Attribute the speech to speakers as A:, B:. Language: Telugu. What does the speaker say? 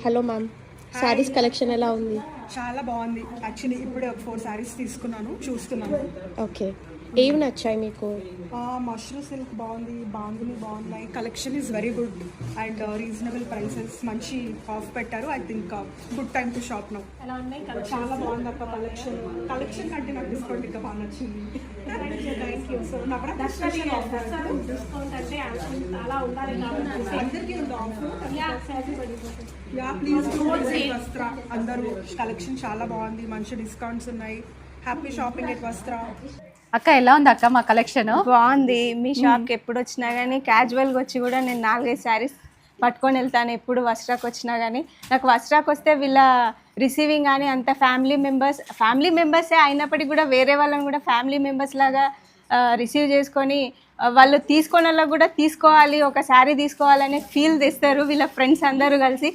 A: హలో మ్యామ్, శారీస్ కలెక్షన్ ఎలా ఉంది?
B: చాలా బాగుంది. యాక్చువల్లీ ఇప్పుడే ఒక 4 శారీస్ తీసుకున్నాను, చూస్తున్నాను.
A: ఓకే, ఏవి నచ్చాయి మీకు?
B: మష్రూ సిల్క్ బాగుంది, బాంగుని బాగున్నాయి. Collection is very good and reasonable prices. మంచి ఆఫ్ పెట్టారు. I think good time to shop now.
C: ఎలా ఉన్నాయి
B: చాలా బాగుంది అక్క కలెక్షన్ కంటే నాకు డిస్కౌంట్ ఇంకా బాగా నచ్చింది.
C: Thank you.
B: సో నాకు
C: డిస్కౌంట్ అంటే అలా ఉండాలి కాబట్టి
B: అందరికీ ఉంది ఆఫర్.
C: శారీ
B: యా ప్లీజ్ వస్త్ర అందరూ కలెక్షన్ చాలా బాగుంది, మంచి డిస్కౌంట్స్ ఉన్నాయి. హ్యాపీ షాపింగ్ ఎట్ వస్త్ర.
D: అక్క ఎలా ఉంది అక్క మా కలెక్షన్?
E: బాగుంది. మీ షాప్కి ఎప్పుడు వచ్చినా కానీ క్యాజువల్గా వచ్చి కూడా నేను 4-5 శారీస్ పట్టుకొని వెళ్తాను. ఎప్పుడు వస్త్రాకి వచ్చినా కానీ నాకు వస్త్రాకి వస్తే వీళ్ళ రిసీవింగ్ కానీ అంత ఫ్యామిలీ మెంబర్సే అయినప్పటికీ కూడా వేరే వాళ్ళని కూడా ఫ్యామిలీ మెంబర్స్ లాగా రిసీవ్ చేసుకొని వాళ్ళు తీసుకొని వాళ్ళకి కూడా తీసుకోవాలి, ఒక శారీ తీసుకోవాలనే ఫీల్ తెస్తారు వీళ్ళ ఫ్రెండ్స్ అందరూ కలిసి.